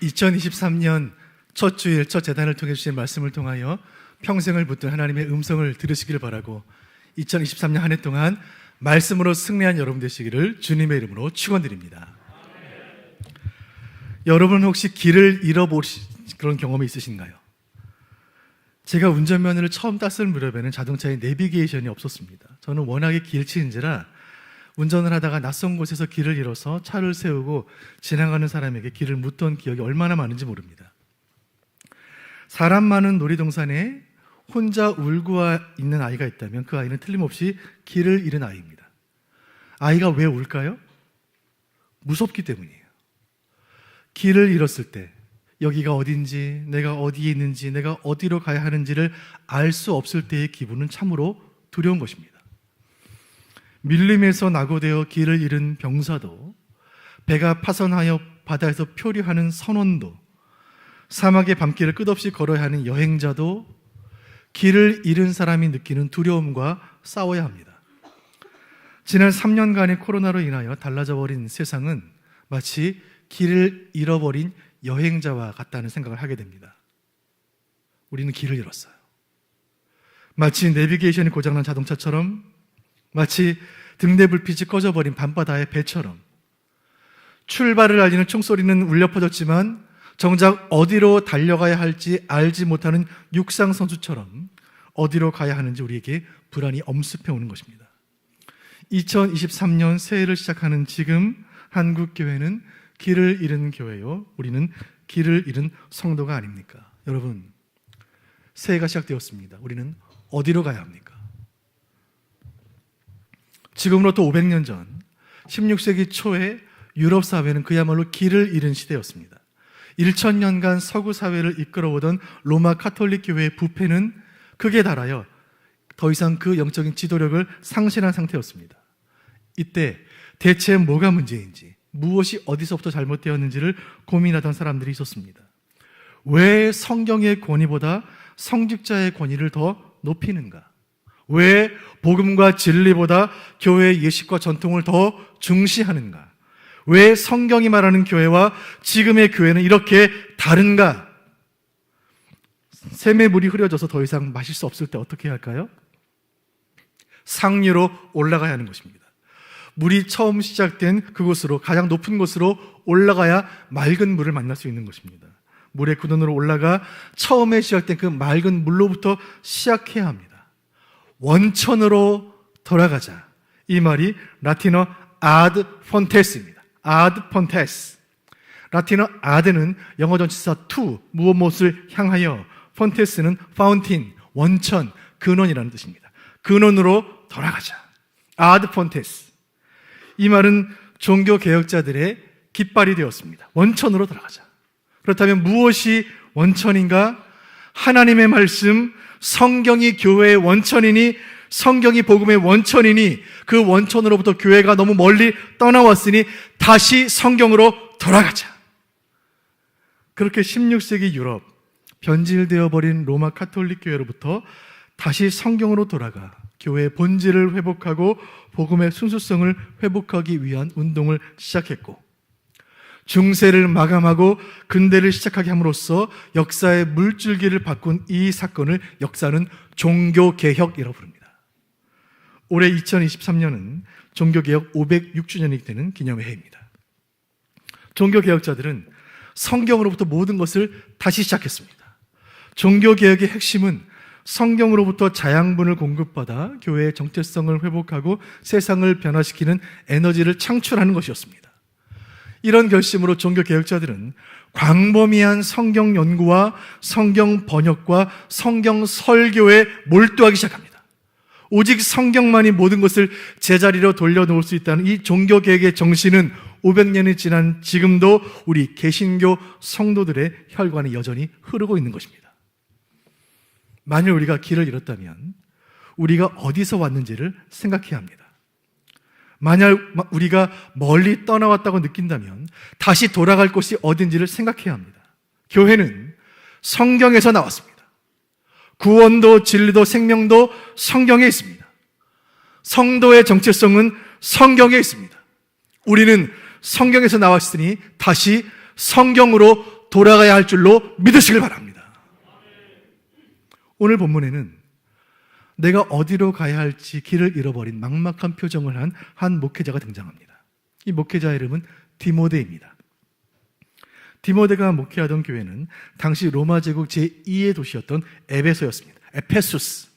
2023년 첫 주일, 첫 재단을 통해 주신 말씀을 통하여 평생을 붙든 하나님의 음성을 들으시길 바라고 2023년 한 해 동안 말씀으로 승리한 여러분 되시기를 주님의 이름으로 축원드립니다. 여러분 혹시 길을 잃어보신 그런 경험이 있으신가요? 제가 운전면허를 처음 땄을 무렵에는 자동차에 내비게이션이 없었습니다. 저는 워낙에 길치인지라 운전을 하다가 낯선 곳에서 길을 잃어서 차를 세우고 지나가는 사람에게 길을 묻던 기억이 얼마나 많은지 모릅니다. 사람 많은 놀이동산에 혼자 울고 있는 아이가 있다면 그 아이는 틀림없이 길을 잃은 아이입니다. 아이가 왜 울까요? 무섭기 때문이에요. 길을 잃었을 때 여기가 어딘지, 내가 어디에 있는지, 내가 어디로 가야 하는지를 알 수 없을 때의 기분은 참으로 두려운 것입니다. 밀림에서 낙오되어 길을 잃은 병사도, 배가 파손하여 바다에서 표류하는 선원도, 사막의 밤길을 끝없이 걸어야 하는 여행자도 길을 잃은 사람이 느끼는 두려움과 싸워야 합니다. 지난 3년간의 코로나로 인하여 달라져 버린 세상은 마치 길을 잃어버린 여행자와 같다는 생각을 하게 됩니다. 우리는 길을 잃었어요. 마치 내비게이션이 고장난 자동차처럼, 마치 등대 불빛이 꺼져버린 밤바다의 배처럼, 출발을 알리는 총소리는 울려 퍼졌지만 정작 어디로 달려가야 할지 알지 못하는 육상 선수처럼 어디로 가야 하는지 우리에게 불안이 엄습해 오는 것입니다. 2023년 새해를 시작하는 지금 한국교회는 길을 잃은 교회요, 우리는 길을 잃은 성도가 아닙니까? 여러분, 새해가 시작되었습니다. 우리는 어디로 가야 합니까? 지금으로부터 500년 전 16세기 초에 유럽 사회는 그야말로 길을 잃은 시대였습니다. 1000년간 서구 사회를 이끌어오던 로마 카톨릭 교회의 부패는 극에 달하여 더 이상 그 영적인 지도력을 상실한 상태였습니다. 이때 대체 뭐가 문제인지, 무엇이 어디서부터 잘못되었는지를 고민하던 사람들이 있었습니다. 왜 성경의 권위보다 성직자의 권위를 더 높이는가? 왜 복음과 진리보다 교회의 예식과 전통을 더 중시하는가? 왜 성경이 말하는 교회와 지금의 교회는 이렇게 다른가? 샘의 물이 흐려져서 더 이상 마실 수 없을 때 어떻게 해야 할까요? 상류로 올라가야 하는 것입니다. 물이 처음 시작된 그곳으로, 가장 높은 곳으로 올라가야 맑은 물을 만날 수 있는 것입니다. 물의 근원으로 올라가 처음에 시작된 그 맑은 물로부터 시작해야 합니다. 원천으로 돌아가자. 이 말이 라틴어 ad fontes입니다. ad fontes. 라틴어 ad는 영어 전치사 to, 무엇을 향하여, fontes는 fountain, 원천, 근원이라는 뜻입니다. 근원으로 돌아가자. ad fontes. 이 말은 종교 개혁자들의 깃발이 되었습니다. 원천으로 돌아가자. 그렇다면 무엇이 원천인가? 하나님의 말씀, 성경이 교회의 원천이니, 성경이 복음의 원천이니, 그 원천으로부터 교회가 너무 멀리 떠나왔으니 다시 성경으로 돌아가자. 그렇게 16세기 유럽, 변질되어 버린 로마 카톨릭 교회로부터 다시 성경으로 돌아가 교회의 본질을 회복하고 복음의 순수성을 회복하기 위한 운동을 시작했고, 중세를 마감하고 근대를 시작하게 함으로써 역사의 물줄기를 바꾼 이 사건을 역사는 종교개혁이라고 부릅니다. 올해 2023년은 종교개혁 506주년이 되는 기념의 해입니다. 종교개혁자들은 성경으로부터 모든 것을 다시 시작했습니다. 종교개혁의 핵심은 성경으로부터 자양분을 공급받아 교회의 정체성을 회복하고 세상을 변화시키는 에너지를 창출하는 것이었습니다. 이런 결심으로 종교개혁자들은 광범위한 성경 연구와 성경 번역과 성경 설교에 몰두하기 시작합니다. 오직 성경만이 모든 것을 제자리로 돌려놓을 수 있다는 이 종교개혁의 정신은 500년이 지난 지금도 우리 개신교 성도들의 혈관에 여전히 흐르고 있는 것입니다. 만일 우리가 길을 잃었다면 우리가 어디서 왔는지를 생각해야 합니다. 만약 우리가 멀리 떠나왔다고 느낀다면 다시 돌아갈 곳이 어딘지를 생각해야 합니다. 교회는 성경에서 나왔습니다. 구원도 진리도 생명도 성경에 있습니다. 성도의 정체성은 성경에 있습니다. 우리는 성경에서 나왔으니 다시 성경으로 돌아가야 할 줄로 믿으시길 바랍니다. 오늘 본문에는 내가 어디로 가야 할지 길을 잃어버린 막막한 표정을 한 목회자가 등장합니다. 이 목회자 이름은 디모데입니다. 디모데가 목회하던 교회는 당시 로마 제국 제2의 도시였던 에베소였습니다. 에페소스.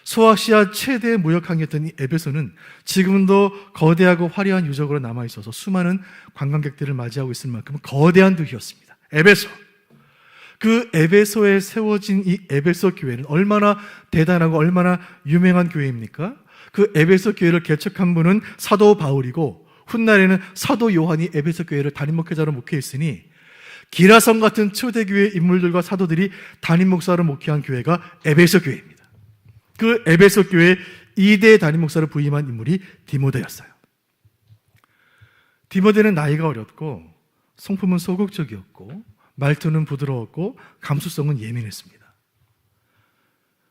소아시아 최대 무역항이었던 이 에베소는 지금도 거대하고 화려한 유적으로 남아있어서 수많은 관광객들을 맞이하고 있을 만큼 거대한 도시였습니다. 에베소. 그 에베소에 세워진 이 에베소 교회는 얼마나 대단하고 얼마나 유명한 교회입니까? 그 에베소 교회를 개척한 분은 사도 바울이고 훗날에는 사도 요한이 에베소 교회를 담임 목회자로 목회했으니 기라성 같은 초대교회 인물들과 사도들이 담임 목사로 목회한 교회가 에베소 교회입니다. 그 에베소 교회 2대 담임 목사를 부임한 인물이 디모데였어요. 디모데는 나이가 어렸고 성품은 소극적이었고 말투는 부드러웠고 감수성은 예민했습니다.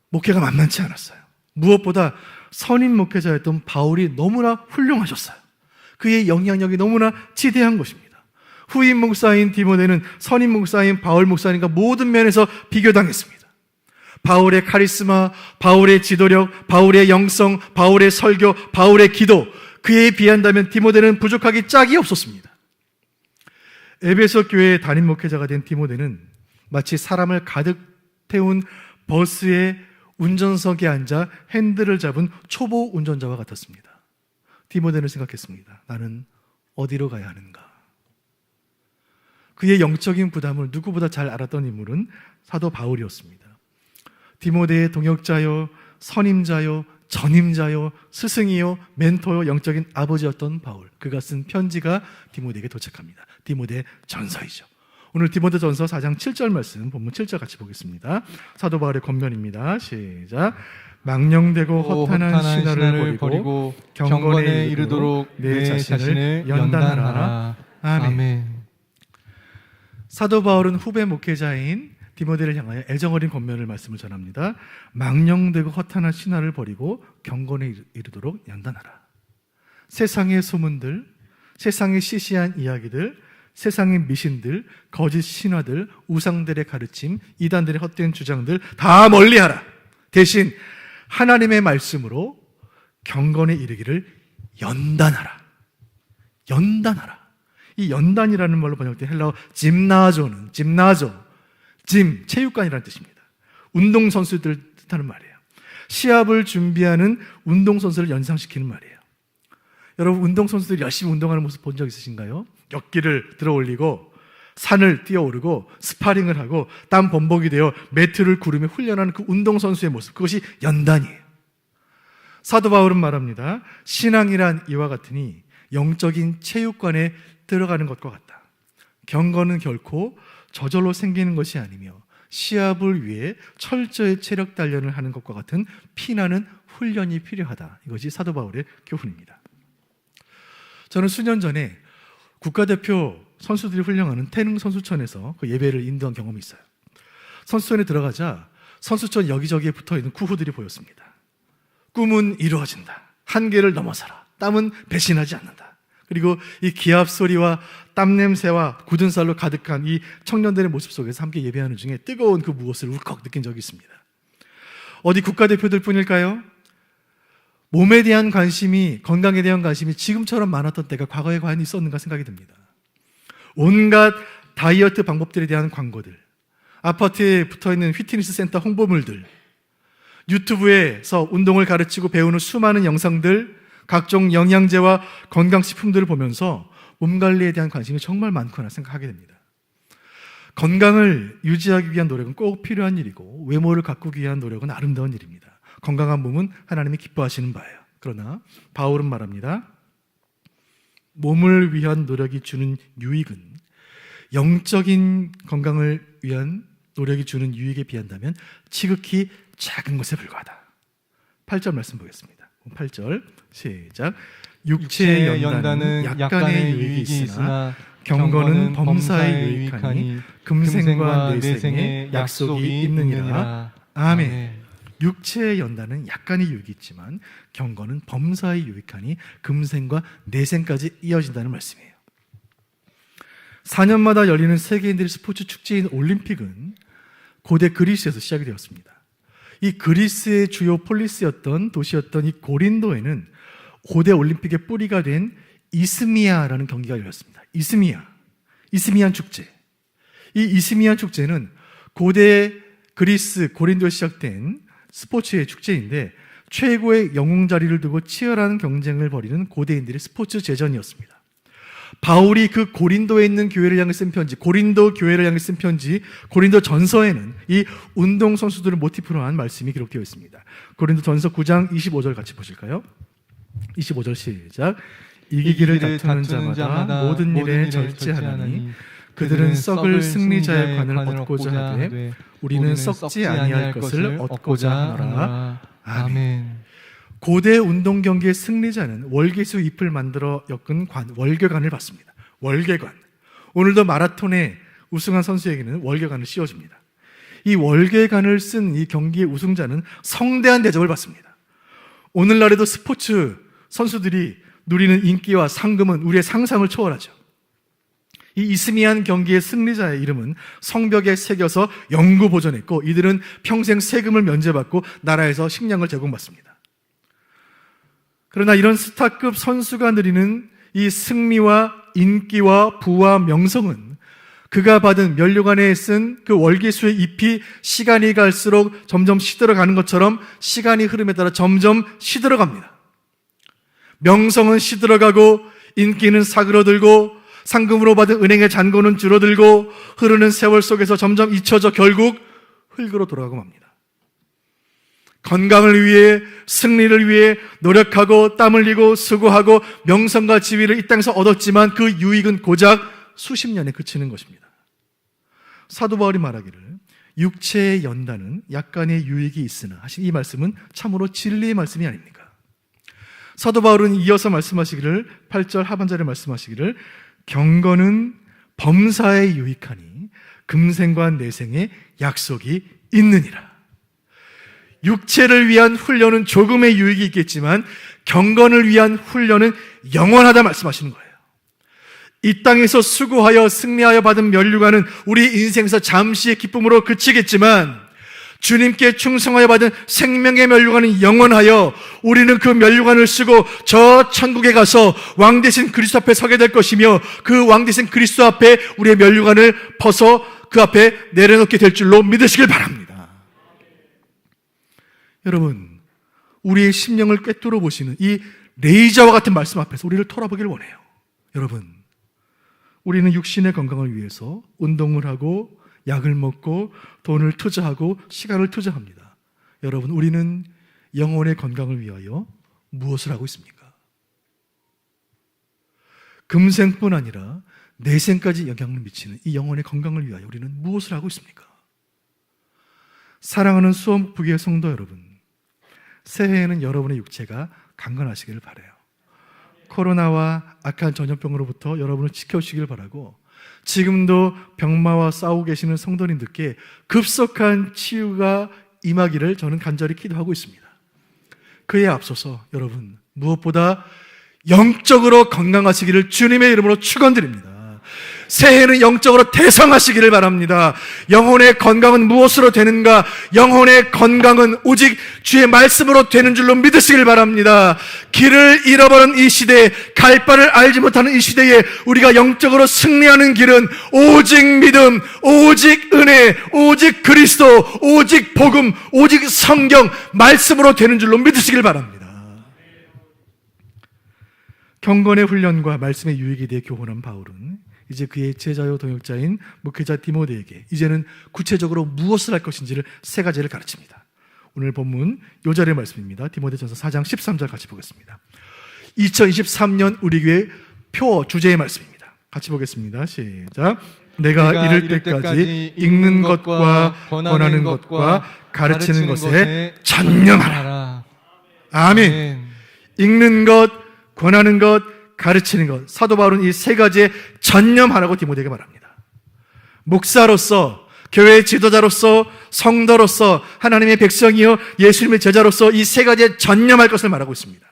목회가 만만치 않았어요. 무엇보다 선임 목회자였던 바울이 너무나 훌륭하셨어요. 그의 영향력이 너무나 지대한 것입니다. 후임 목사인 디모데는 선임 목사인 바울 목사님과 모든 면에서 비교당했습니다. 바울의 카리스마, 바울의 지도력, 바울의 영성, 바울의 설교, 바울의 기도, 그에 비한다면 디모데는 부족하기 짝이 없었습니다. 에베소 교회의 담임 목회자가 된 디모데는 마치 사람을 가득 태운 버스의 운전석에 앉아 핸들을 잡은 초보 운전자와 같았습니다. 디모데는 생각했습니다. 나는 어디로 가야 하는가? 그의 영적인 부담을 누구보다 잘 알았던 인물은 사도 바울이었습니다. 디모데의 동역자요, 선임자요, 전임자요, 스승이요, 멘토요, 영적인 아버지였던 바울. 그가 쓴 편지가 디모데에게 도착합니다. 디모데 전서이죠. 오늘 디모데 전서 4장 7절 말씀, 본문 7절 같이 보겠습니다. 사도 바울의 권면입니다. 시작. 망령되고 허탄한 신화를 버리고 경건에 이르도록 내 자신을 연단하라. 아멘. 사도 바울은 후배 목회자인 디모데를 향하여 애정어린 권면을 말씀을 전합니다. 망령되고 허탄한 신화를 버리고 경건에 이르도록 연단하라. 세상의 소문들, 세상의 시시한 이야기들, 세상의 미신들, 거짓 신화들, 우상들의 가르침, 이단들의 헛된 주장들 다 멀리하라. 대신 하나님의 말씀으로 경건에 이르기를 연단하라. 연단하라. 이 연단이라는 말로 번역된 헬라어 짐나조는 짐, 체육관이라는 뜻입니다. 운동선수들 뜻하는 말이에요. 시합을 준비하는 운동선수를 연상시키는 말이에요. 여러분, 운동선수들이 열심히 운동하는 모습 본 적 있으신가요? 역기를 들어 올리고 산을 뛰어오르고 스파링을 하고 땀 범벅이 되어 매트를 구르며 훈련하는 그 운동선수의 모습, 그것이 연단이에요. 사도 바울은 말합니다. 신앙이란 이와 같으니 영적인 체육관에 들어가는 것과 같다. 경건은 결코 저절로 생기는 것이 아니며 시합을 위해 철저히 체력 단련을 하는 것과 같은 피나는 훈련이 필요하다. 이것이 사도 바울의 교훈입니다. 저는 수년 전에 국가대표 선수들이 훈련하는 태릉 선수촌에서 그 예배를 인도한 경험이 있어요. 선수촌에 들어가자 선수촌 여기저기에 붙어있는 구호들이 보였습니다. 꿈은 이루어진다. 한계를 넘어서라. 땀은 배신하지 않는다. 그리고 이 기합 소리와 땀 냄새와 굳은 살로 가득한 이 청년들의 모습 속에서 함께 예배하는 중에 뜨거운 그 무엇을 울컥 느낀 적이 있습니다. 어디 국가대표들 뿐일까요? 몸에 대한 관심이, 건강에 대한 관심이 지금처럼 많았던 때가 과거에 과연 있었는가 생각이 듭니다. 온갖 다이어트 방법들에 대한 광고들, 아파트에 붙어있는 피트니스 센터 홍보물들, 유튜브에서 운동을 가르치고 배우는 수많은 영상들, 각종 영양제와 건강식품들을 보면서 몸관리에 대한 관심이 정말 많구나 생각하게 됩니다. 건강을 유지하기 위한 노력은 꼭 필요한 일이고 외모를 가꾸기 위한 노력은 아름다운 일입니다. 건강한 몸은 하나님이 기뻐하시는 바예요. 그러나 바울은 말합니다. 몸을 위한 노력이 주는 유익은 영적인 건강을 위한 노력이 주는 유익에 비한다면 지극히 작은 것에 불과하다. 8절 말씀 보겠습니다. 8절 시작. 육체의 연단은 약간의 유익이 있으나 경건은 범사에 유익하니 금생과 내생에 약속이 있느니라. 아멘. 육체의 연단은 약간의 유익이 있지만 경건은 범사에 유익하니 금생과 내생까지 이어진다는 말씀이에요. 4년마다 열리는 세계인들의 스포츠 축제인 올림픽은 고대 그리스에서 시작이 되었습니다. 이 그리스의 주요 폴리스였던 도시였던 이 고린도에는 고대 올림픽의 뿌리가 된 이스미아라는 경기가 열렸습니다. 이스미안 축제. 이 이스미안 축제는 고대 그리스 고린도에 시작된 스포츠의 축제인데 최고의 영웅 자리를 두고 치열한 경쟁을 벌이는 고대인들의 스포츠 제전이었습니다. 바울이 그 고린도에 있는 교회를 향해 쓴 편지, 고린도 교회를 향해 쓴 편지, 고린도 전서에는 이 운동 선수들을 모티프로 한 말씀이 기록되어 있습니다. 고린도 전서 9장 25절 같이 보실까요? 25절 시작. 이기기를 다투는 자마다 모든 일에 절제하나니 그들은 썩을 승리자의 관을 얻고자 하되 우리는 썩지 아니할 것을 얻고자 하노라. 아멘. 고대 운동 경기의 승리자는 월계수 잎을 만들어 엮은 월계관을 받습니다. 월계관. 오늘도 마라톤에 우승한 선수에게는 월계관을 씌워줍니다. 이 월계관을 쓴 이 경기의 우승자는 성대한 대접을 받습니다. 오늘날에도 스포츠 선수들이 누리는 인기와 상금은 우리의 상상을 초월하죠. 이 이스미안 경기의 승리자의 이름은 성벽에 새겨서 영구 보존했고 이들은 평생 세금을 면제받고 나라에서 식량을 제공받습니다. 그러나 이런 스타급 선수가 누리는 이 승리와 인기와 부와 명성은 그가 받은 면류관에 쓴 그 월계수의 잎이 시간이 갈수록 점점 시들어가는 것처럼 시간이 흐름에 따라 점점 시들어갑니다. 명성은 시들어가고 인기는 사그러들고 상금으로 받은 은행의 잔고는 줄어들고 흐르는 세월 속에서 점점 잊혀져 결국 흙으로 돌아가고 맙니다. 건강을 위해 승리를 위해 노력하고 땀 흘리고 수고하고 명성과 지위를 이 땅에서 얻었지만 그 유익은 고작 수십 년에 그치는 것입니다. 사도 바울이 말하기를 육체의 연단은 약간의 유익이 있으나 하신 이 말씀은 참으로 진리의 말씀이 아닙니까? 사도 바울은 이어서 말씀하시기를 8절 하반절에 말씀하시기를 경건은 범사에 유익하니 금생과 내생에 약속이 있느니라. 육체를 위한 훈련은 조금의 유익이 있겠지만 경건을 위한 훈련은 영원하다 말씀하시는 거예요. 이 땅에서 수고하여 승리하여 받은 면류관은 우리 인생에서 잠시의 기쁨으로 그치겠지만 주님께 충성하여 받은 생명의 면류관은 영원하여 우리는 그 면류관을 쓰고 저 천국에 가서 왕 대신 그리스도 앞에 서게 될 것이며 그 왕 대신 그리스도 앞에 우리의 면류관을 벗어 그 앞에 내려놓게 될 줄로 믿으시길 바랍니다. 여러분, 우리의 심령을 꿰뚫어 보시는 이 레이저와 같은 말씀 앞에서 우리를 돌아보길 원해요. 여러분, 우리는 육신의 건강을 위해서 운동을 하고 약을 먹고 돈을 투자하고 시간을 투자합니다. 여러분, 우리는 영혼의 건강을 위하여 무엇을 하고 있습니까? 금생뿐 아니라 내생까지 영향을 미치는 이 영혼의 건강을 위하여 우리는 무엇을 하고 있습니까? 사랑하는 수원북부교회 성도 여러분, 새해에는 여러분의 육체가 강건하시기를 바라요. 코로나와 악한 전염병으로부터 여러분을 지켜주시길 바라고 지금도 병마와 싸우고 계시는 성도님들께 급속한 치유가 임하기를 저는 간절히 기도하고 있습니다. 그에 앞서서 여러분 무엇보다 영적으로 건강하시기를 주님의 이름으로 축원드립니다. 새해는 영적으로 대성하시기를 바랍니다. 영혼의 건강은 무엇으로 되는가? 영혼의 건강은 오직 주의 말씀으로 되는 줄로 믿으시길 바랍니다. 길을 잃어버린 이 시대에, 갈 바를 알지 못하는 이 시대에 우리가 영적으로 승리하는 길은 오직 믿음, 오직 은혜, 오직 그리스도, 오직 복음, 오직 성경 말씀으로 되는 줄로 믿으시길 바랍니다. 경건의 훈련과 말씀의 유익에 대해 교훈한 바울은 이제 그의 제자요 동역자인 목회자 디모데에게 이제는 구체적으로 무엇을 할 것인지를 세 가지를 가르칩니다. 오늘 본문 요 자리의 말씀입니다. 디모데전서 4장 13절 같이 보겠습니다. 2023년 우리 교회 표 주제의 말씀입니다. 같이 보겠습니다. 시작. 내가 이를 때까지 읽는 것과 권하는 것과 가르치는 것에 전념하라. 아멘. 읽는 것, 권하는 것, 가르치는 것. 사도 바울은 이 세 가지에 전념하라고 디모데에게 말합니다. 목사로서, 교회의 지도자로서, 성도로서, 하나님의 백성이요 예수님의 제자로서 이 세 가지에 전념할 것을 말하고 있습니다.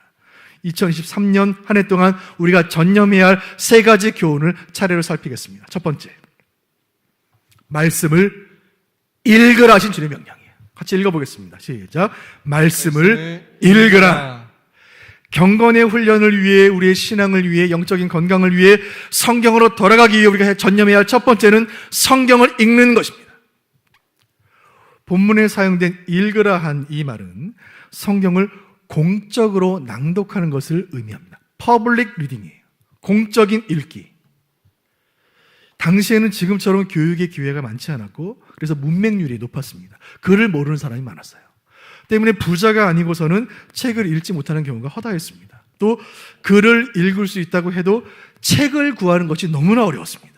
2023년 한 해 동안 우리가 전념해야 할 세 가지 교훈을 차례로 살피겠습니다. 첫 번째, 말씀을 읽으라 하신 주님의 명령이에요. 같이 읽어보겠습니다. 시작. 말씀을 읽으라. 경건의 훈련을 위해, 우리의 신앙을 위해, 영적인 건강을 위해 성경으로 돌아가기 위해 우리가 전념해야 할 첫 번째는 성경을 읽는 것입니다. 본문에 사용된 읽으라 한 이 말은 성경을 공적으로 낭독하는 것을 의미합니다. 퍼블릭 리딩이에요. 공적인 읽기. 당시에는 지금처럼 교육의 기회가 많지 않았고 그래서 문맹률이 높았습니다. 글을 모르는 사람이 많았어요. 때문에 부자가 아니고서는 책을 읽지 못하는 경우가 허다했습니다. 또 글을 읽을 수 있다고 해도 책을 구하는 것이 너무나 어려웠습니다.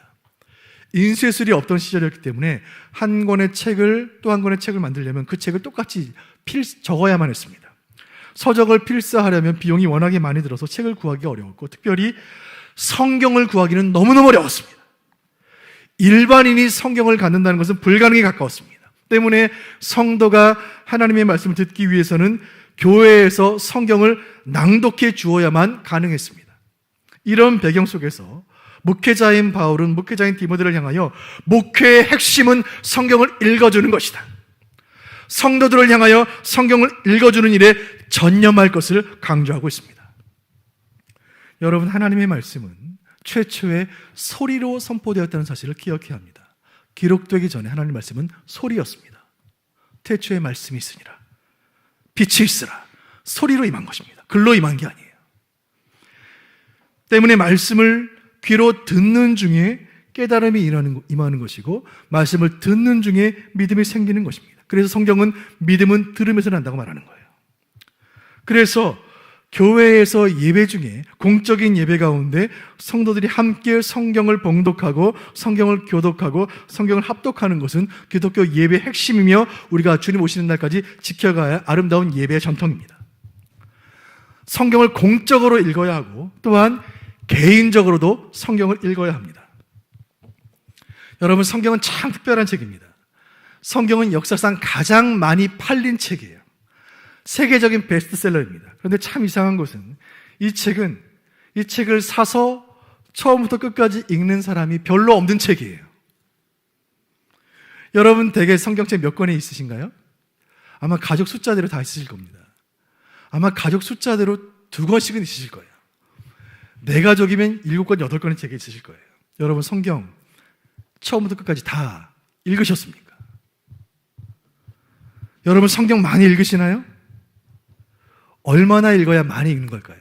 인쇄술이 없던 시절이었기 때문에 한 권의 책을 또 한 권의 책을 만들려면 그 책을 똑같이 적어야만 했습니다. 서적을 필사하려면 비용이 워낙에 많이 들어서 책을 구하기 어려웠고 특별히 성경을 구하기는 너무너무 어려웠습니다. 일반인이 성경을 갖는다는 것은 불가능에 가까웠습니다. 때문에 성도가 하나님의 말씀을 듣기 위해서는 교회에서 성경을 낭독해 주어야만 가능했습니다. 이런 배경 속에서 목회자인 바울은 목회자인 디모데를 향하여 목회의 핵심은 성경을 읽어주는 것이다. 성도들을 향하여 성경을 읽어주는 일에 전념할 것을 강조하고 있습니다. 여러분, 하나님의 말씀은 최초의 소리로 선포되었다는 사실을 기억해야 합니다. 기록되기 전에 하나님의 말씀은 소리였습니다. 태초에 말씀이 있으니라 빛이 있으라 소리로 임한 것입니다. 글로 임한 게 아니에요. 때문에 말씀을 귀로 듣는 중에 깨달음이 임하는 것이고 말씀을 듣는 중에 믿음이 생기는 것입니다. 그래서 성경은 믿음은 들으면서 난다고 말하는 거예요. 그래서 교회에서 예배 중에 공적인 예배 가운데 성도들이 함께 성경을 봉독하고 성경을 교독하고 성경을 합독하는 것은 기독교 예배의 핵심이며 우리가 주님 오시는 날까지 지켜가야 할 아름다운 예배의 전통입니다. 성경을 공적으로 읽어야 하고 또한 개인적으로도 성경을 읽어야 합니다. 여러분, 성경은 참 특별한 책입니다. 성경은 역사상 가장 많이 팔린 책이에요. 세계적인 베스트셀러입니다. 그런데 참 이상한 것은 이 책을 사서 처음부터 끝까지 읽는 사람이 별로 없는 책이에요. 여러분 댁에 성경책 몇 권이 있으신가요? 아마 가족 숫자대로 다 있으실 겁니다. 아마 가족 숫자대로 2권씩은 있으실 거예요. 내 가족이면 7권, 8권의 책이 있으실 거예요. 여러분, 성경 처음부터 끝까지 다 읽으셨습니까? 여러분, 성경 많이 읽으시나요? 얼마나 읽어야 많이 읽는 걸까요?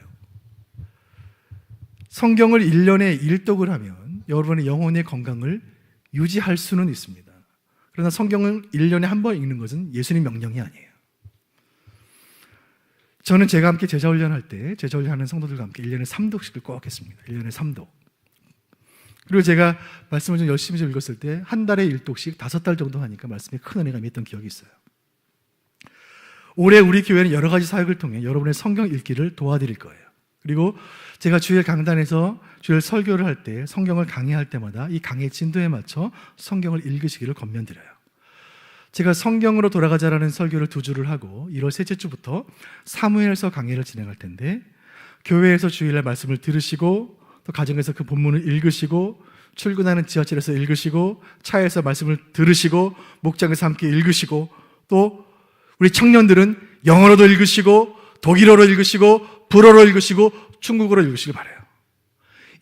성경을 1년에 1독을 하면 여러분의 영혼의 건강을 유지할 수는 있습니다. 그러나 성경을 1년에 한 번 읽는 것은 예수님 명령이 아니에요. 저는 제가 함께 제자훈련할 때 제자훈련하는 성도들과 함께 1년에 3독씩을 꼭 했습니다. 1년에 3독. 그리고 제가 말씀을 좀 열심히 좀 읽었을 때 한 달에 1독씩 5달 정도 하니까 말씀에 큰 은혜가 있던 기억이 있어요. 올해 우리 교회는 여러 가지 사역을 통해 여러분의 성경 읽기를 도와드릴 거예요. 그리고 제가 주일 강단에서 주일 설교를 할 때 성경을 강의할 때마다 이 강의 진도에 맞춰 성경을 읽으시기를 권면드려요. 제가 성경으로 돌아가자라는 설교를 2주를 하고 1월 셋째 주부터 사무엘서 강의를 진행할 텐데 교회에서 주일날 말씀을 들으시고 또 가정에서 그 본문을 읽으시고 출근하는 지하철에서 읽으시고 차에서 말씀을 들으시고 목장에서 함께 읽으시고 또 우리 청년들은 영어로도 읽으시고 독일어로 읽으시고 불어로 읽으시고 중국어로 읽으시길 바라요.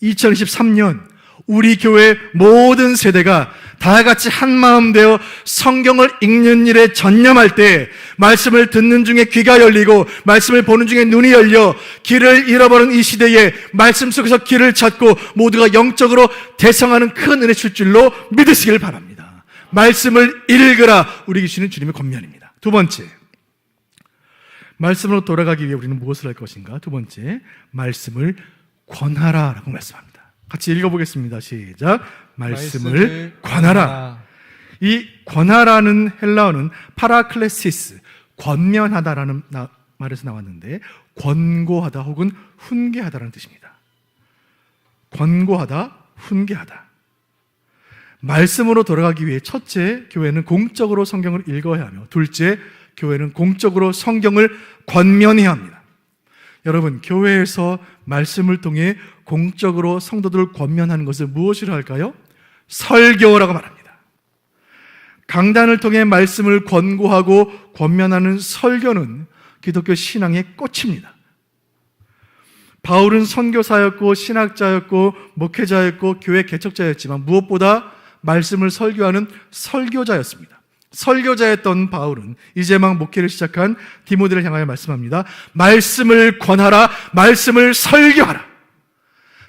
2023년 우리 교회 모든 세대가 다 같이 한마음 되어 성경을 읽는 일에 전념할 때 말씀을 듣는 중에 귀가 열리고 말씀을 보는 중에 눈이 열려 길을 잃어버린 이 시대에 말씀 속에서 길을 찾고 모두가 영적으로 대성하는 큰 은혜 줄 줄로 믿으시길 바랍니다. 말씀을 읽으라 우리 주시는 주님의 권면입니다. 두 번째, 말씀으로 돌아가기 위해 우리는 무엇을 할 것인가? 두 번째, 말씀을 권하라 라고 말씀합니다. 같이 읽어보겠습니다. 시작. 말씀을 권하라. 이 권하라는 헬라어는 파라클레시스, 권면하다라는 말에서 나왔는데 권고하다 혹은 훈계하다라는 뜻입니다. 권고하다, 훈계하다. 말씀으로 돌아가기 위해 첫째, 교회는 공적으로 성경을 읽어야 하며 둘째, 교회는 공적으로 성경을 권면해야 합니다. 여러분, 교회에서 말씀을 통해 공적으로 성도들을 권면하는 것을 무엇이라 할까요? 설교라고 말합니다. 강단을 통해 말씀을 권고하고 권면하는 설교는 기독교 신앙의 꽃입니다. 바울은 선교사였고 신학자였고 목회자였고 교회 개척자였지만 무엇보다 말씀을 설교하는 설교자였습니다. 설교자였던 바울은 이제 막 목회를 시작한 디모데를 향하여 말씀합니다. 말씀을 권하라, 말씀을 설교하라.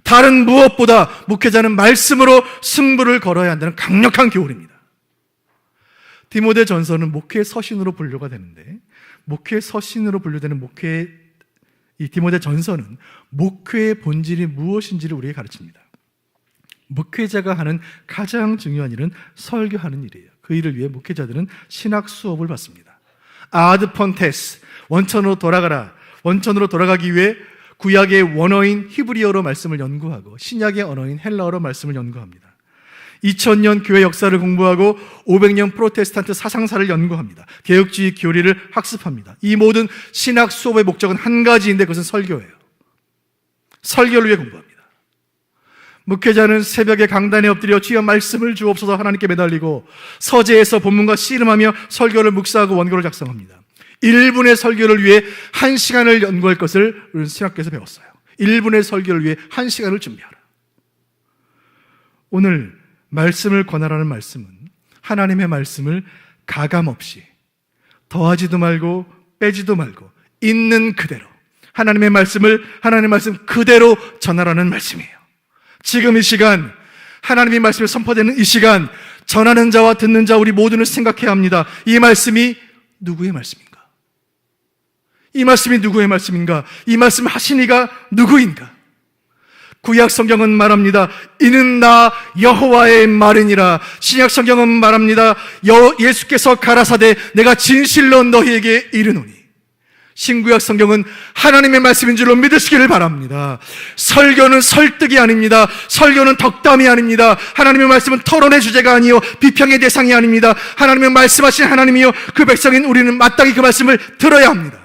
다른 무엇보다 목회자는 말씀으로 승부를 걸어야 한다는 강력한 교훈입니다. 디모데 전서는 목회 서신으로 분류가 되는데, 목회 서신으로 분류되는 이 디모데 전서는 목회의 본질이 무엇인지를 우리에게 가르칩니다. 목회자가 하는 가장 중요한 일은 설교하는 일이에요. 그 일을 위해 목회자들은 신학 수업을 받습니다. 아드 폰테스, 원천으로 돌아가라. 원천으로 돌아가기 위해 구약의 원어인 히브리어로 말씀을 연구하고 신약의 언어인 헬라어로 말씀을 연구합니다. 2000년 교회 역사를 공부하고 500년 프로테스탄트 사상사를 연구합니다. 개혁주의 교리를 학습합니다. 이 모든 신학 수업의 목적은 한 가지인데 그것은 설교예요. 설교를 위해 공부합니다. 목회자는 새벽에 강단에 엎드려 주여 말씀을 주옵소서 하나님께 매달리고 서재에서 본문과 씨름하며 설교를 묵상하고 원고를 작성합니다. 1분의 설교를 위해 1시간을 연구할 것을 우리는 신학교에서 배웠어요. 1분의 설교를 위해 1시간을 준비하라. 오늘 말씀을 권하라는 말씀은 하나님의 말씀을 가감없이 더하지도 말고 빼지도 말고 있는 그대로 하나님의 말씀 그대로 전하라는 말씀이에요. 지금 이 시간 하나님의 말씀이 선포되는 이 시간 전하는 자와 듣는 자 우리 모두는 생각해야 합니다. 이 말씀이 누구의 말씀인가? 이 말씀이 누구의 말씀인가? 이 말씀 하신 이가 누구인가? 구약 성경은 말합니다. 이는 나 여호와의 말이니라. 신약 성경은 말합니다. 예수께서 가라사대 내가 진실로 너희에게 이르노니. 신구약 성경은 하나님의 말씀인 줄로 믿으시기를 바랍니다. 설교는 설득이 아닙니다. 설교는 덕담이 아닙니다. 하나님의 말씀은 토론의 주제가 아니요 비평의 대상이 아닙니다. 하나님의 말씀하신 하나님이요 그 백성인 우리는 마땅히 그 말씀을 들어야 합니다.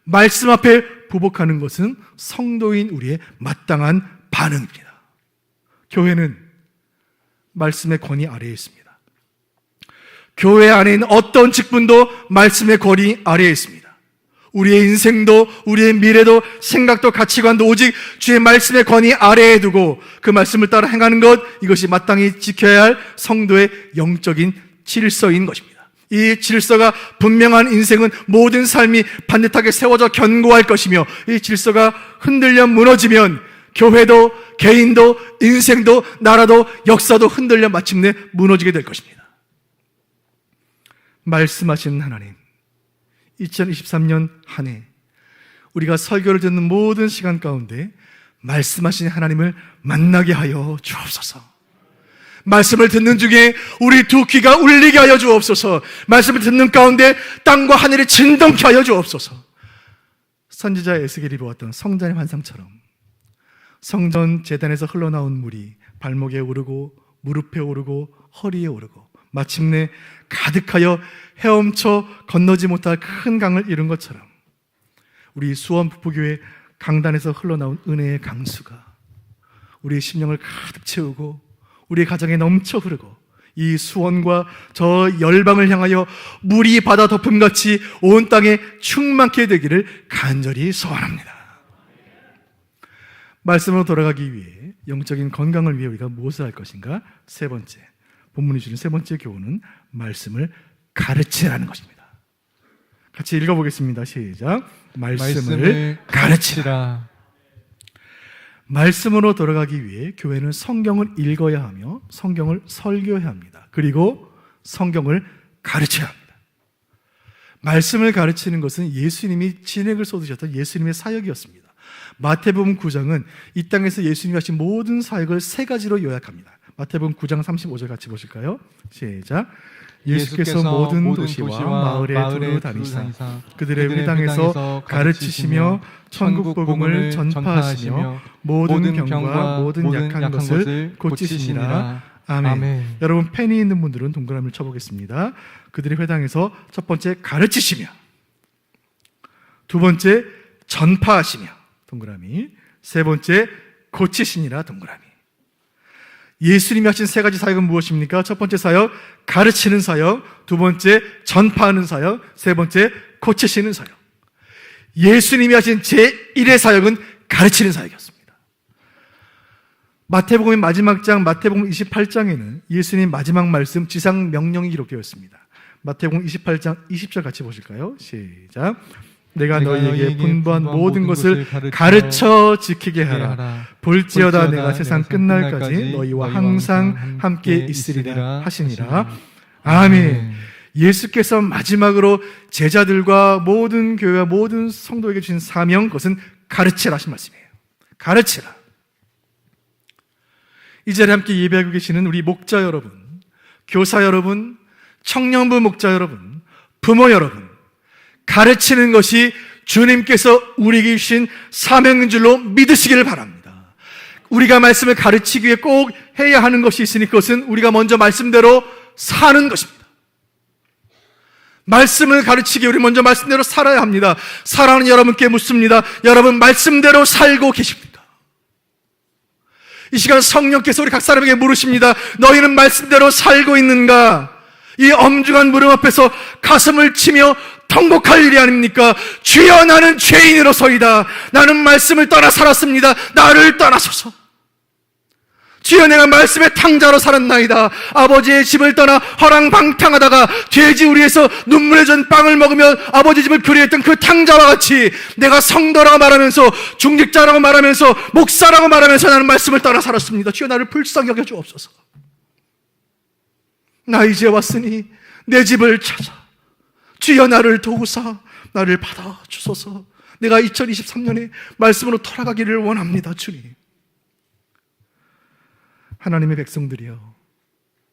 말씀 앞에 부복하는 것은 성도인 우리의 마땅한 반응입니다. 교회는 말씀의 권위 아래에 있습니다. 교회 안에 있는 어떤 직분도 말씀의 권위 아래에 있습니다. 우리의 인생도 우리의 미래도 생각도 가치관도 오직 주의 말씀의 권위 아래에 두고 그 말씀을 따라 행하는 것, 이것이 마땅히 지켜야 할 성도의 영적인 질서인 것입니다. 이 질서가 분명한 인생은 모든 삶이 반듯하게 세워져 견고할 것이며, 이 질서가 흔들려 무너지면 교회도 개인도 인생도 나라도 역사도 흔들려 마침내 무너지게 될 것입니다. 말씀하신 하나님, 2023년 한 해 우리가 설교를 듣는 모든 시간 가운데 말씀하신 하나님을 만나게 하여 주옵소서. 말씀을 듣는 중에 우리 두 귀가 울리게 하여 주옵소서. 말씀을 듣는 가운데 땅과 하늘이 진동케 하여 주옵소서. 선지자 에스겔이 보았던 성전의 환상처럼 성전 제단에서 흘러나온 물이 발목에 오르고 무릎에 오르고 허리에 오르고 마침내 가득하여 헤엄쳐 건너지 못할 큰 강을 이룬 것처럼 우리 수원북부교회 강단에서 흘러나온 은혜의 강수가 우리의 심령을 가득 채우고 우리의 가정에 넘쳐 흐르고 이 수원과 저 열방을 향하여 물이 바다 덮음같이 온 땅에 충만케 되기를 간절히 소원합니다. 말씀으로 돌아가기 위해 영적인 건강을 위해 우리가 무엇을 할 것인가? 세 번째, 본문이 주는 세 번째 교훈은 말씀을 가르치라는 것입니다. 같이 읽어보겠습니다. 시작. 말씀을 가르치라. 말씀으로 돌아가기 위해 교회는 성경을 읽어야 하며 성경을 설교해야 합니다. 그리고 성경을 가르쳐야 합니다. 말씀을 가르치는 것은 예수님이 진액을 쏟으셨던 예수님의 사역이었습니다. 마태복음 9장은 이 땅에서 예수님이 하신 모든 사역을 세 가지로 요약합니다. 마태복음 9장 35절 같이 보실까요? 시작. 예수께서 모든 도시와 마을에 두루 다니사 그들의 회당에서 가르치시며 천국 복음을 전파하시며 모든 병과 모든 약한 것을 고치시니라. 아멘. 여러분 펜이 있는 분들은 동그라미를 쳐보겠습니다. 그들의 회당에서 첫 번째 가르치시며, 두 번째 전파하시며 동그라미. 세 번째, 고치시니라 동그라미. 예수님이 하신 세 가지 사역은 무엇입니까? 첫 번째 사역, 가르치는 사역. 두 번째, 전파하는 사역. 세 번째, 고치시는 사역. 예수님이 하신 제1의 사역은 가르치는 사역이었습니다. 마태복음의 마지막 장, 마태복음 28장에는 예수님 마지막 말씀, 지상 명령이 기록되어 있습니다. 마태복음 28장 20절 같이 보실까요? 시작. 내가 너희에게 분부한 모든 것을 가르쳐 지키게 하라. 볼지어다 내가 세상 끝날까지 너희와 항상 함께 있으리라 하시니라. 아멘. 예수께서 마지막으로 제자들과 모든 교회와 모든 성도에게 주신 사명, 그것은 가르치라 하신 말씀이에요. 가르치라. 이 자리에 함께 예배하고 계시는 우리 목자 여러분, 교사 여러분, 청년부 목자 여러분, 부모 여러분, 가르치는 것이 주님께서 우리에게 주신 사명인 줄로 믿으시기를 바랍니다. 우리가 말씀을 가르치기 위해 꼭 해야 하는 것이 있으니 그것은 우리가 먼저 말씀대로 사는 것입니다. 말씀을 가르치기 위해 우리 먼저 말씀대로 살아야 합니다. 사랑하는 여러분께 묻습니다. 여러분 말씀대로 살고 계십니까? 이 시간 성령께서 우리 각 사람에게 물으십니다. 너희는 말씀대로 살고 있는가? 이 엄중한 물음 앞에서 가슴을 치며 통곡할 일이 아닙니까? 주여 나는 죄인으로서이다. 나는 말씀을 떠나 살았습니다. 나를 떠나소서. 주여 내가 말씀의 탕자로 살았나이다. 아버지의 집을 떠나 허랑방탕하다가 돼지우리에서 눈물에 전 빵을 먹으며 아버지 집을 그리했던 그 탕자와 같이 내가 성도라고 말하면서 중직자라고 말하면서 목사라고 말하면서 나는 말씀을 떠나 살았습니다. 주여 나를 불쌍히 여겨 주옵소서. 나 이제 왔으니 내 집을 찾아 주여 나를 도우사 나를 받아주소서. 내가 2023년에 말씀으로 돌아가기를 원합니다. 주님. 하나님의 백성들이여,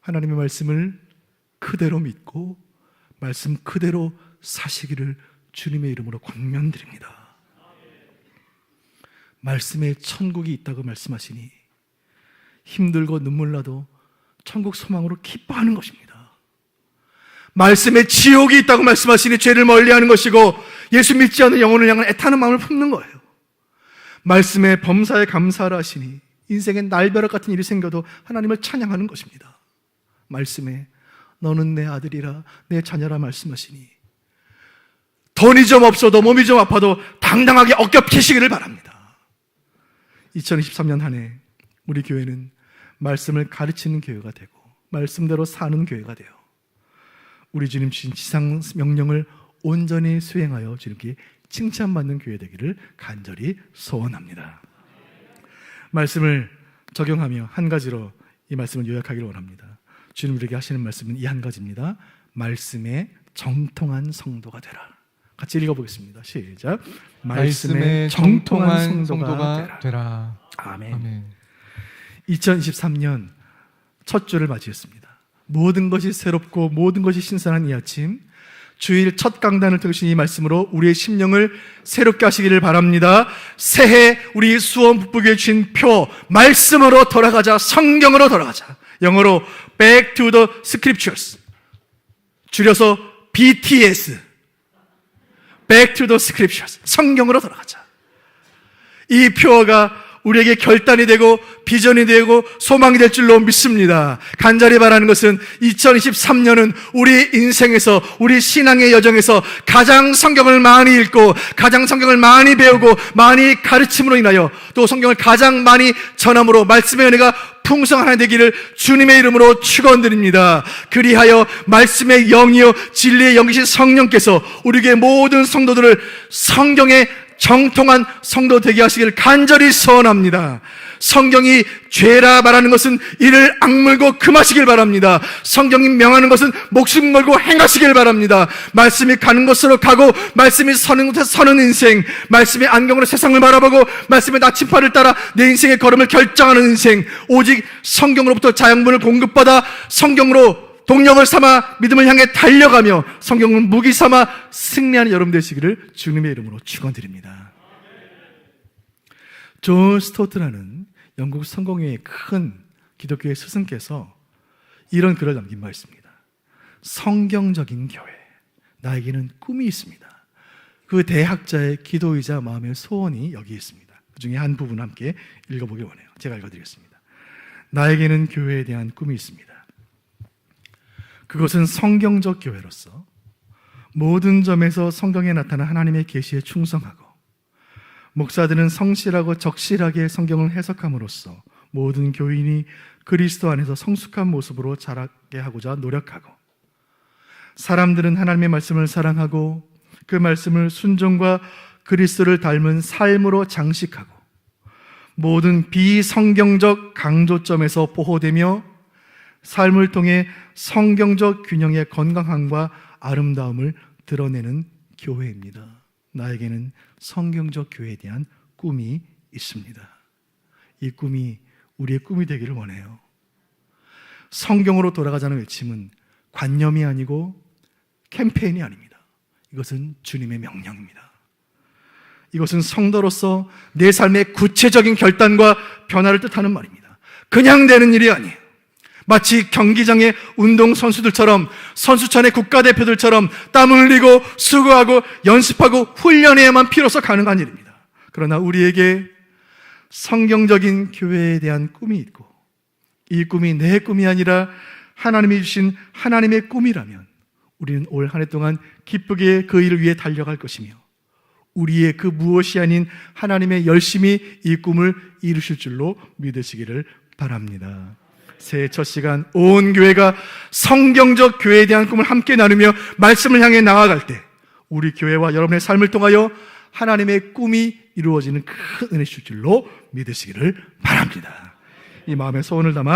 하나님의 말씀을 그대로 믿고 말씀 그대로 사시기를 주님의 이름으로 권면드립니다. 말씀에 천국이 있다고 말씀하시니 힘들고 눈물 나도 천국 소망으로 기뻐하는 것입니다. 말씀에 지옥이 있다고 말씀하시니 죄를 멀리하는 것이고 예수 믿지 않는 영혼을 향한 애타는 마음을 품는 거예요. 말씀에 범사에 감사를 하시니 인생에 날벼락 같은 일이 생겨도 하나님을 찬양하는 것입니다. 말씀에 너는 내 아들이라 내 자녀라 말씀하시니 돈이 좀 없어도 몸이 좀 아파도 당당하게 어깨 펴시기를 바랍니다. 2023년 한 해 우리 교회는 말씀을 가르치는 교회가 되고 말씀대로 사는 교회가 되어 우리 주님 주신 지상 명령을 온전히 수행하여 주님께 칭찬받는 교회 되기를 간절히 소원합니다. 말씀을 적용하며 한 가지로 이 말씀을 요약하기를 원합니다. 주님 우리에게 하시는 말씀은 이 한 가지입니다. 말씀에 정통한 성도가 되라. 같이 읽어보겠습니다. 시작. 말씀에 정통한 성도가 되라. 아멘. 아멘. 2023년 첫 주를 맞이했습니다. 모든 것이 새롭고 모든 것이 신선한 이 아침, 주일 첫 강단을 통해 이 말씀으로 우리의 심령을 새롭게 하시기를 바랍니다. 새해 우리 수원 북부교회 주신 표, 말씀으로 돌아가자. 성경으로 돌아가자. 영어로 Back to the Scriptures, 줄여서 BTS, Back to the Scriptures, 성경으로 돌아가자. 이 표어가 우리에게 결단이 되고 비전이 되고 소망이 될 줄로 믿습니다. 간절히 바라는 것은 2023년은 우리 인생에서 우리 신앙의 여정에서 가장 성경을 많이 읽고 가장 성경을 많이 배우고 많이 가르침으로 인하여 또 성경을 가장 많이 전함으로 말씀의 은혜가 풍성하게 되기를 주님의 이름으로 축원드립니다. 그리하여 말씀의 영이요 진리의 영이신 성령께서 우리에게 모든 성도들을 성경의 정통한 성도 되게 하시기를 간절히 소원합니다. 성경이 죄라 말하는 것은 이를 악물고 금하시길 바랍니다. 성경이 명하는 것은 목숨 걸고 행하시길 바랍니다. 말씀이 가는 곳으로 가고 말씀이 서는 곳에 서는 인생, 말씀의 안경으로 세상을 바라보고 말씀의 나침판을 따라 내 인생의 걸음을 결정하는 인생, 오직 성경으로부터 자양분을 공급받아 성경으로 동력을 삼아 믿음을 향해 달려가며 성경을 무기 삼아 승리하는 여러분 되시기를 주님의 이름으로 축원드립니다. 존 스토트라는 영국 성공회의 큰 기독교의 스승께서 이런 글을 남긴 바 있습니다. 성경적인 교회, 나에게는 꿈이 있습니다. 그 대학자의 기도이자 마음의 소원이 여기 있습니다. 그 중에 한 부분 함께 읽어보기 원해요. 제가 읽어드리겠습니다. 나에게는 교회에 대한 꿈이 있습니다. 그것은 성경적 교회로서 모든 점에서 성경에 나타난 하나님의 계시에 충성하고, 목사들은 성실하고 적실하게 성경을 해석함으로써 모든 교인이 그리스도 안에서 성숙한 모습으로 자라게 하고자 노력하고, 사람들은 하나님의 말씀을 사랑하고 그 말씀을 순종과 그리스도를 닮은 삶으로 장식하고, 모든 비성경적 강조점에서 보호되며 삶을 통해 성경적 균형의 건강함과 아름다움을 드러내는 교회입니다. 나에게는 성경적 교회에 대한 꿈이 있습니다. 이 꿈이 우리의 꿈이 되기를 원해요. 성경으로 돌아가자는 외침은 관념이 아니고 캠페인이 아닙니다. 이것은 주님의 명령입니다. 이것은 성도로서 내 삶의 구체적인 결단과 변화를 뜻하는 말입니다. 그냥 되는 일이 아니에요. 마치 경기장의 운동선수들처럼, 선수촌의 국가대표들처럼 땀 흘리고 수고하고 연습하고 훈련해야만 비로소 가능한 일입니다. 그러나 우리에게 성경적인 교회에 대한 꿈이 있고, 이 꿈이 내 꿈이 아니라 하나님이 주신 하나님의 꿈이라면 우리는 올 한 해 동안 기쁘게 그 일을 위해 달려갈 것이며, 우리의 그 무엇이 아닌 하나님의 열심히 이 꿈을 이루실 줄로 믿으시기를 바랍니다. 새해 첫 시간 온 교회가 성경적 교회에 대한 꿈을 함께 나누며 말씀을 향해 나아갈 때 우리 교회와 여러분의 삶을 통하여 하나님의 꿈이 이루어지는 큰 은혜 주실 줄로 믿으시기를 바랍니다. 이 마음의 소원을 담아